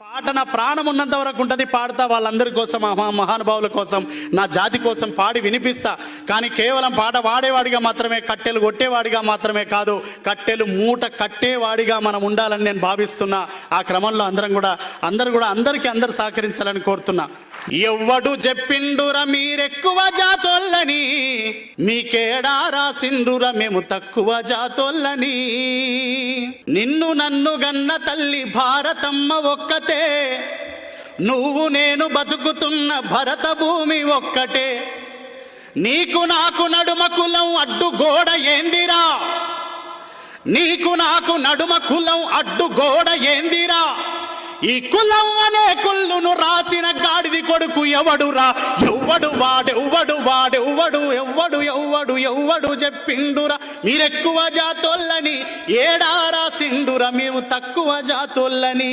పాట నా ప్రాణం ఉన్నంత వరకు ఉంటుంది, పాడతా వాళ్ళందరి కోసం, మహానుభావుల కోసం, నా జాతి కోసం పాడి వినిపిస్తా. కానీ కేవలం పాట పాడేవాడిగా మాత్రమే, కట్టెలు కొట్టేవాడిగా మాత్రమే కాదు, కట్టెలు మూట కట్టేవాడిగా మనం ఉండాలని నేను భావిస్తున్నా. ఆ క్రమంలో అందరూ కూడా అందరూ సహకరించాలని కోరుతున్నా. ఎవ్వడు చెప్పిండురా మీరెక్కువ జాతోళ్ళని, మీకేడా రాసిండురా మేము తక్కువ జాతోళ్ళని. నిన్ను నన్ను గన్న తల్లి భారతమ్మ ఒక్కతే, నువ్వు నేను బతుకుతున్న భరత భూమి ఒక్కటే. నీకు నాకు నడుమ కులం అడ్డు గోడ ఏందిరా, నీకు నాకు నడుమ కులం అడ్డు గోడ ఏందిరా. ఈ కులం అనే కుళ్ళును రాసిన గాడిది కొడుకు ఎవడురా, ఎవ్వడు చెప్పిండురా మీరెక్కువ జాతోళ్ళని, ఏడా రాసిండురా మేము తక్కువ జాతోళ్ళని.